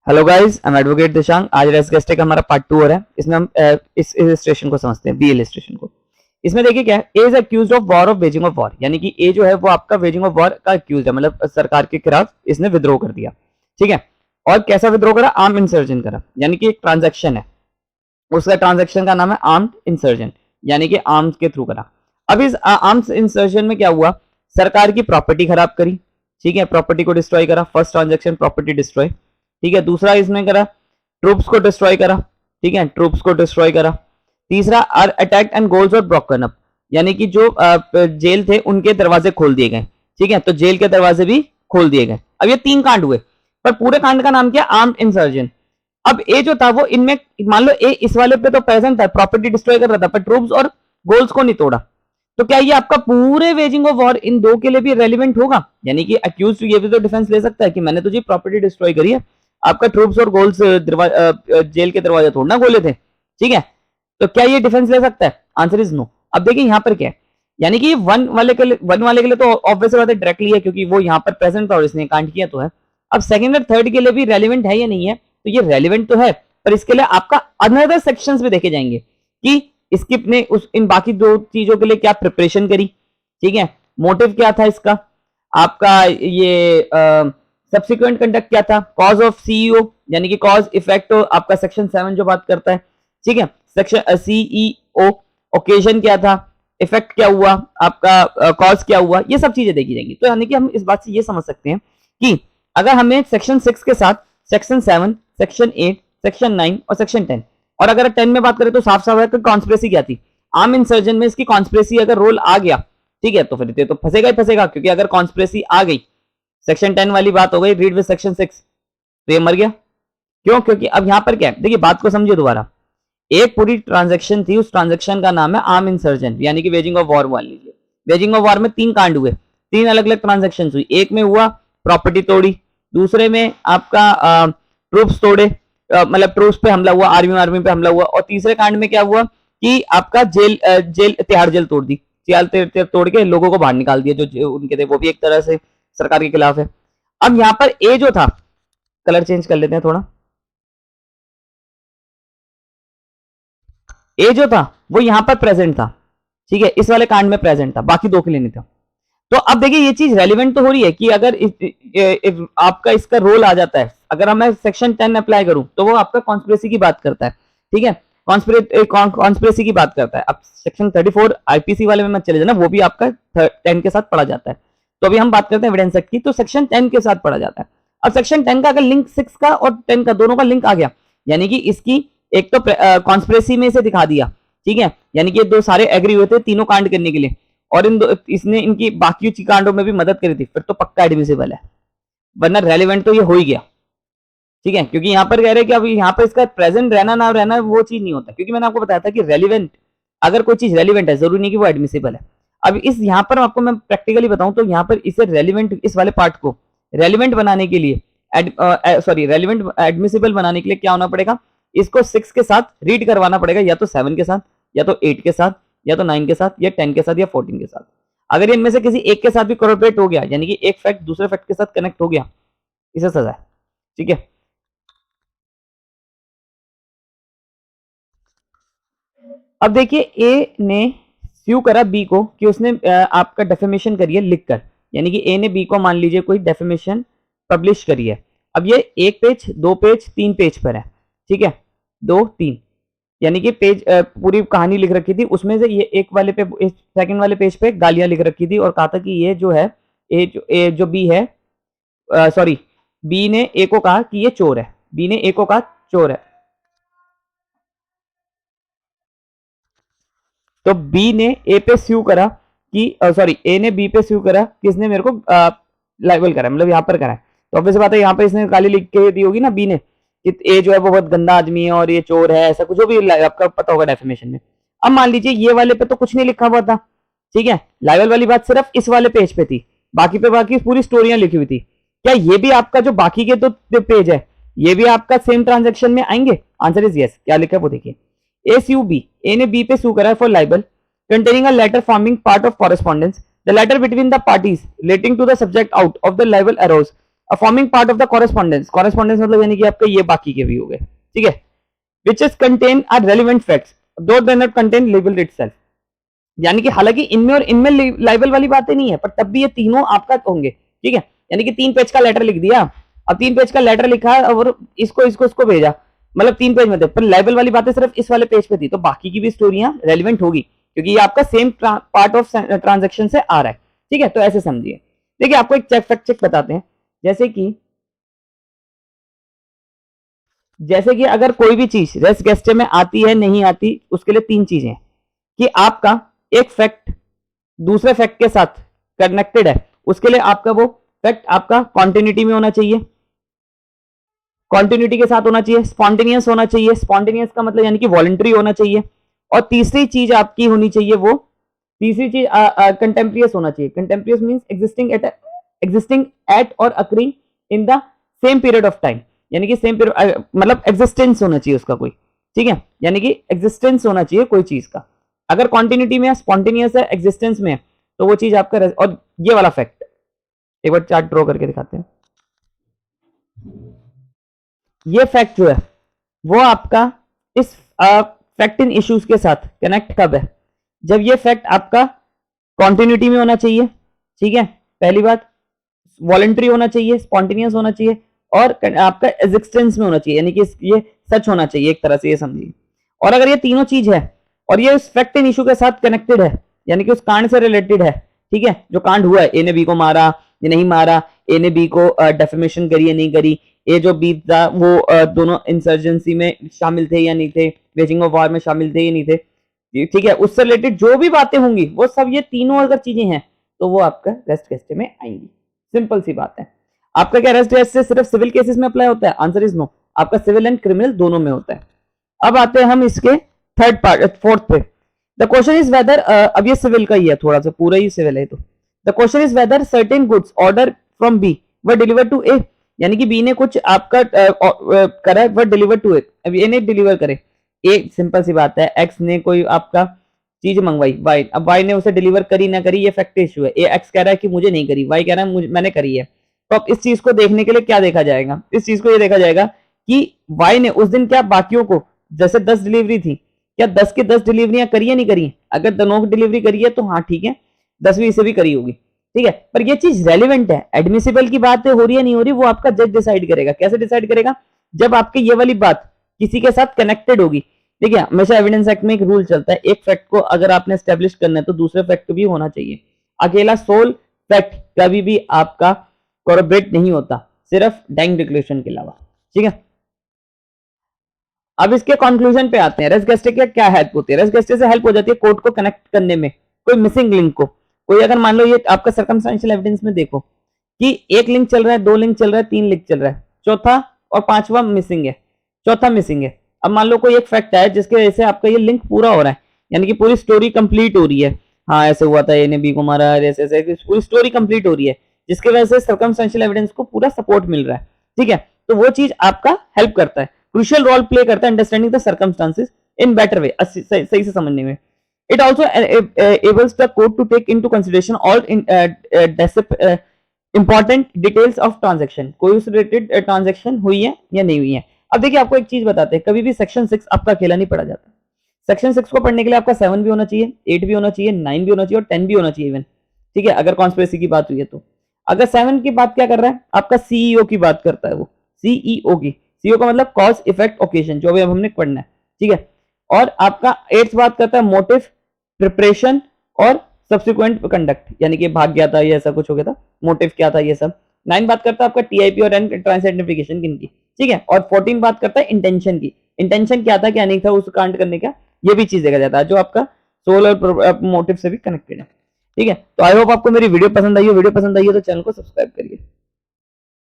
Hello guys, I am advocate Dishang. आज रेस्गेस्टे का हमारा पार्ट 2 हो रहा है। इसमें हम इस इलस्ट्रेशन को समझते हैं, बी इलस्ट्रेशन को। इसमें देखिए क्या है, A is accused of war of waging of war, यानी कि ए जो है वो आपका वेजिंग ऑफ वॉर का अक्यूज है, मतलब सरकार के खिलाफ इसने विद्रोह कर दिया। ठीक है, और कैसा विद्रोह करा? आर्म इंसर्जन करा, यानी कि एक ट्रांजेक्शन है, उसका ट्रांजेक्शन का नाम है आर्म्ड इंसर्जन, यानी कि आर्म्स के थ्रू करा। अब इस आर्म्स इंसर्जन में क्या हुआ? सरकार की प्रॉपर्टी खराब करी। ठीक है, प्रॉपर्टी को डिस्ट्रॉय करा। First transaction property destroy. ठीक है, दूसरा इसमें करा ट्रूप्स को डिस्ट्रॉय करा। ठीक है, ट्रूप्स को डिस्ट्रॉय करा। तीसरा आर अटैक एंड गोल्स और ब्रोकन अप, यानी कि जो जेल थे उनके दरवाजे खोल दिए गए। ठीक है, तो जेल के दरवाजे भी खोल दिए गए। अब ये 3 कांड हुए, पर पूरे कांड का नाम क्या? Armed insertion. अब ए जो था वो इनमें, मान लो ए इस वाले पे तो प्रेजेंट था, प्रॉपर्टी डिस्ट्रॉय कर रहा था, पर ट्रूप्स और गोल्स को नहीं तोड़ा। तो क्या ये आपका पूरे वेजिंग ऑफ वॉर इन दो के लिए भी रेलिवेंट होगा? यानी कि अक्यूज ये भी तो डिफेंस ले सकता है कि मैंने तो जी प्रॉपर्टी डिस्ट्रॉय करी है, आपका ट्रूप्स और गोल्स जेल के दरवाजे तोड़ना खोले थे। ठीक है, तो क्या ये डिफेंस ले सकता है? Answer is no. अब देखिए यहाँ पर क्या है, यानी कि वन वाले के लिए तो ऑब्वियस बात है डायरेक्टली है, क्योंकि वो यहाँ पर प्रेजेंट था और इसने कांड किया तो है। अब सेकंड और थर्ड के लिए भी रेलिवेंट है या नहीं है? तो ये रेलिवेंट तो है, पर इसके लिए आपका अनदर सेक्शंस भी देखे जाएंगे कि स्किप ने उस इन बाकी दो चीजों के लिए क्या प्रिपरेशन करी। ठीक है, मोटिव क्या था इसका, आपका ये सब्सिक्वेंट कंडक्ट क्या था, कॉज ऑफ सीईओ, यानी कि कॉज इफेक्ट आपका सेक्शन 7 जो बात करता है। ठीक है, सेक्शन सीईओ, ओकेजन क्या था, इफेक्ट क्या हुआ, आपका कॉज क्या हुआ, ये सब चीजें देखी जाएंगी। तो यानी कि हम इस बात से ये समझ सकते हैं कि अगर हमें सेक्शन 6 के साथ सेक्शन 7, सेक्शन 8, सेक्शन 9 और सेक्शन 10, और अगर 10 में बात करें तो साफ साफ है कि कॉन्स्पिरेसी क्या थी। आर्म इंसर्जन में इसकी कॉन्स्पिरेसी अगर रोल आ गया, ठीक है, तो फिर ये तो फंसेगा ही फंसेगा, क्योंकि अगर कॉन्स्पिरेसी आ गई, सेक्शन 10 वाली बात हो गई, रीड विद सेक्शन 6, तो ये मर गया। क्यों? क्योंकि अब यहां पर क्या है, देखिए बात को समझिए दोबारा। एक पूरी ट्रांजेक्शन थी, उस ट्रांजेक्शन का नाम है आर्म इंसर्जन, यानी कि वेजिंग ऑफ वॉर मान लीजिए। वेजिंग ऑफ वॉर में 3 कांड हुए, 3 अलग अलग ट्रांजेक्शन हुई। एक में हुआ प्रॉपर्टी तोड़ी, दूसरे में आपका ट्रूप्स तोड़े, मतलब ट्रूप्स पे हमला हुआ, आर्मी पे हमला हुआ, और तीसरे कांड में क्या हुआ कि आपका जेल तिहाड़ जेल तोड़ दी, तोड़ के लोगों को बाहर निकाल दिया जो उनके थे, वो भी एक तरह से सरकार के खिलाफ है। अब यहाँ पर ए जो था, कलर चेंज कर लेते हैं थोड़ा, ए जो था वो यहां पर प्रेजेंट था। ठीक है, इस वाले कांड में प्रेजेंट था, बाकी 2 के लिए नहीं था। तो अब देखिए ये चीज रेलिवेंट तो हो रही है कि अगर इफ आपका इसका रोल आ जाता है, अगर मैं सेक्शन 10 अप्लाई करूं तो वो आपका कॉन्स्पिरेसी की बात करता है। ठीक है, कॉन्स्पिरेसी की बात करता है। अब सेक्शन 34 आईपीसी वाले में मत चले जाना, वो भी आपका 10 के साथ पढ़ा जाता है। तो अभी हम बात करते हैं एविडेंस एक्ट की, तो सेक्शन 10 के साथ पढ़ा जाता है। अब सेक्शन 10 का अगर लिंक 6 का और 10 का दोनों का लिंक आ गया, यानी कि इसकी एक तो कॉन्स्पिरेसी में से दिखा दिया। ठीक है, यानी कि दो सारे एग्री हुए थे तीनों कांड करने के लिए, और इसने इनकी बाकी कांडों में भी मदद करी थी, फिर तो पक्का एडमिसिबल है, वरना रेलिवेंट तो ये हो ही गया। ठीक है, क्योंकि यहाँ पर कह रहे हैं कि अभी यहाँ पर इसका प्रेजेंट रहना ना रहना वो चीज नहीं होता, क्योंकि मैंने आपको बताया था कि रेलिवेंट, अगर कोई चीज रेलिवेंट है जरूरी नहीं कि वो एडमिसिबल है। अब इस यहाँ पर आपको मैं प्रैक्टिकली बताऊं तो यहाँ पर इसे रेलिवेंट, इस वाले पार्ट को रेलिवेंट बनाने के लिए, रेलिवेंट एडमिसिबल बनाने के लिए क्या होना पड़ेगा, इसको 6 के साथ रीड करवाना पड़ेगा, या तो 7 के साथ, या तो 8 के साथ, या तो 9 के साथ, या 10 के साथ, या 14 के साथ। अगर इनमें से किसी एक के साथ भी कोलैबोरेट हो गया, यानी कि एक फैक्ट दूसरे फैक्ट के साथ कनेक्ट हो गया, इसे सजा है। ठीक है, अब देखिए ए ने स्यू करा बी को कि उसने आपका डेफेमेशन करी है लिखकर, यानी कि ए ने बी को मान लीजिए कोई डेफेमेशन पब्लिश करी है। अब ये 1 पेज, 2 पेज, 3 पेज पर है। ठीक है, 2, 3, यानी कि पेज पूरी कहानी लिख रखी थी, उसमें से ये एक वाले पे, सेकंड वाले पेज पे गालियां लिख रखी थी, और कहा था कि ये जो है ए जो बी है, सॉरी, बी ने ए को कहा कि ये चोर है, बी ने ए को कहा चोर है। तो बी ने ए पे स्यू करा कि, सॉरी, ए ने बी पे स्यू करा कि इसने मेरे को लाइबल करा, मतलब यहाँ पर करा है। तो ऑब्वियस बात है यहाँ पे इसने गाली लिख के दी होगी ना बी ने कि ए जो है वो बहुत गंदा आदमी है और ये चोर है, ऐसा कुछ जो भी आपका पता होगा डेफिनेशन में। अब मान लीजिए ये वाले पे तो कुछ नहीं लिखा हुआ था। ठीक है, लाइबल वाली बात सिर्फ इस वाले पेज पे थी, बाकी पे बाकी पूरी स्टोरियां लिखी हुई थी। क्या ये भी आपका जो बाकी के तो पेज है, ये भी आपका सेम ट्रांजेक्शन में आएंगे? Answer is yes. क्या लिखा है वो देखिए, ASUB, A ने B पे sue करा है for libel containing a letter forming part of correspondence. The letter between the parties relating to the subject out of the libel arose forming part of the correspondence, correspondence मतलब यानी कि आपके ये बाकी के भी हो गए, ठीक है, which is contain are relevant facts दो do not contain label itself, यानी कि हालांकि इनमें और इनमें लाइबल वाली बातें नहीं है, पर तब भी ये तीनों आपका होंगे, ठीक है, यानी कि 3 पेज का लेटर लिख दिया, अब 3 पेज का लेटर लिखा और इसको भेजा, मतलब 3 पेज में थे, पर लेबल वाली बातें सिर्फ इस वाले पेज पे थी, तो बाकी की भी स्टोरियां रेलिवेंट होगी क्योंकि ये आपका सेम पार्ट ऑफ ट्रांजेक्शन से आ रहा है, ठीक है, तो ऐसे समझिए। देखिए आपको एक फैक्ट चेक बताते हैं, जैसे कि अगर कोई भी चीज रेस्ट गेस्टे में आती है नहीं आती, उसके लिए 3 चीजें कि आपका एक फैक्ट दूसरे फैक्ट के साथ कनेक्टेड है, उसके लिए आपका वो फैक्ट आपका कॉन्टिन्यूटी में होना चाहिए, कॉन्टिन्यूटी के साथ होना चाहिए, स्पॉन्टेनियस होना चाहिए, स्पॉन्टेनियस का मतलब यानी कि वॉलंटरी होना चाहिए, और तीसरी चीज आपकी होनी चाहिए वो तीसरी चीज कंटेम्परियस होना चाहिए। कंटेम्परियस मींस एग्जिस्टिंग एट और occurring in the same period of time, यानी कि सेम पीरियड मतलब एग्जिस्टेंस होना चाहिए उसका कोई, ठीक है, यानी कि एग्जिस्टेंस होना चाहिए कोई चीज का। अगर कॉन्टिन्यूटी में है, स्पॉन्टेनियस है, एग्जिस्टेंस में है, तो वो चीज आपका। और ये वाला फैक्ट एक बार चार्ट ड्रॉ करके दिखाते हैं। ये फैक्ट जो है वो आपका इस फैक्ट इन इश्यूज के साथ कनेक्ट कब है, जब ये फैक्ट आपका कॉन्टिन्यूटी में होना चाहिए, ठीक है, पहली बात, वॉलंटरी होना चाहिए, स्पॉन्टेनियस होना चाहिए, और आपका एग्जिस्टेंस में होना चाहिए, यानी कि ये सच होना चाहिए एक तरह से, ये समझिए। और अगर ये तीनों चीज है और ये उस फैक्ट इन इशू के साथ कनेक्टेड है, यानी कि उस कांड से रिलेटेड है, ठीक है, जो कांड हुआ है, ए ने बी को मारा या नहीं मारा, ए ने बी को डेफेमेशन करी या नहीं करी, ये जो बी था वो दोनों इंसर्जेंसी में शामिल थे या नहीं थे, वेजिंग ऑफ वॉर में शामिल थे या नहीं थे, ठीक है, उससे रिलेटेड जो भी बातें होंगी वो सब ये तीनों अगर चीजें हैं तो वो आपका रेस्ट केस में आएंगी। सिंपल सी बात है। आपका क्या रेस्ट केस सिर्फ सिविल केसेस में अप्लाई होता है? आंसर इज नो, आपका सिविल एंड क्रिमिनल दोनों में होता है। अब आते हैं हम इसके थर्ड पार्ट, फोर्थ पे। द क्वेश्चन इज वेदर, अब ये सिविल का ही है, थोड़ा सा पूरा ही सिविल है। तो the question is whether certain goods order from B were deliver to A, यानी कि बी ने कुछ आपका करा वर डिलीवर टू ए, अब ए ने डिलीवर करे, ए सिंपल सी बात है, एक्स ने कोई आपका चीज मंगवाई वाई, अब वाई ने उसे डिलीवर करी ना करी ये फैक्ट इशू है। ए एक्स कह रहा है कि मुझे नहीं करी, वाई कह रहा है मैंने करी है। तो अब इस चीज को देखने के लिए क्या देखा जाएगा? इस चीज को ये देखा जाएगा कि वाई ने उस दिन क्या बाकियों को, जैसे 10 डिलीवरी थी, क्या 10 की 10 डिलीवरियां करी है नहीं करी? अगर दोनों की डिलीवरी करी है तो हाँ ठीक है, 10वीं इसे भी करी होगी, ठीक है, पर ये चीज रेलिवेंट है, एडमिसिबल की बात हो रही है नहीं हो रही, वो आपका जज डिसाइड करेगा। कैसे डिसाइड करेगा? जब आपके ये वाली बात किसी के साथ कनेक्टेड होगी, ठीक है। हमेशा एविडेंस एक्ट में एक रूल चलता है, एक फैक्ट को अगर आपने एस्टेब्लिश करना है तो दूसरे फैक्ट भी होना चाहिए। अकेला सोल फैक्ट कभी भी आपका कोरबरेट नहीं होता, सिर्फ डाइंग डिक्लेरेशन के अलावा, ठीक है। अब इसके कंक्लूजन पे आते हैं। रेस गेस्टे की क्या हेल्प होती है? रेस गेस्टे से हेल्प हो जाती है कोर्ट को कनेक्ट करने में, कोई मिसिंग लिंक को। कोई अगर मान लो ये आपका सर्कमस्टेंशियल एविडेंस में देखो कि एक लिंक चल रहा है, 2 लिंक चल रहा है, 3 लिंक चल रहा है, चौथा और पांचवा मिसिंग है, चौथा मिसिंग है। अब मान लो कोई एक फैक्ट है जिसके वजह से आपका ये लिंक पूरा हो रहा है, यानी कि पूरी स्टोरी कंप्लीट हो रही है, हाँ ऐसे हुआ था, ए ने बी को मारा, ऐसे ऐसे पूरी स्टोरी कंप्लीट हो रही है, जिसकी वजह से सर्कमस्टेंशियल एविडेंस को पूरा सपोर्ट मिल रहा है, ठीक है। तो वो चीज आपका हेल्प करता है, क्रूशियल रोल प्ले करता है understanding the circumstances in better way, सही से समझने में। It also enables the court to take into consideration all important details of transaction, कोई उस रिलेटेड ट्रांजेक्शन हुई है या नहीं हुई है। अब देखिए आपको एक चीज बताते हैं, कभी भी सेक्शन 6 आपका अकेला नहीं पढ़ा जाता। सेक्शन 6 को पढ़ने के लिए आपका 7 भी होना चाहिए, 8 भी होना चाहिए, 9 भी होना चाहिए और 10 भी होना चाहिए इवन, ठीक है, अगर कॉन्स्पिरेसी की बात हुई है तो। अगर 7 की बात क्या कर रहा है? आपका सीईओ की बात करता है, वो सीईओ की, सीईओ का मतलब कॉज इफेक्ट ओकेजन, जो अभी हमने पढ़ना है, ठीक है। और आपका 8 बात करता है मोटिव, प्रिपरेशन और सब्सिक्वेंट कंडक्ट, यानी कि भाग गया था ये ऐसा कुछ हो गया था, मोटिव क्या था ये सब। 9 बात करता है आपका टीआईपी और ट्रांसआइडेंटिफिकेशन की, ठीक है। और 14 बात करता है इंटेंशन की, इंटेंशन क्या था क्या नहीं था उस कांड करने का, ये भी चीज देखा जाता है, जो आपका सोल और मोटिव से भी कनेक्टेड है, ठीक है। तो आई होप आपको मेरी वीडियो पसंद आई हो, वीडियो पसंद आई हो तो चैनल को सब्सक्राइब करिए।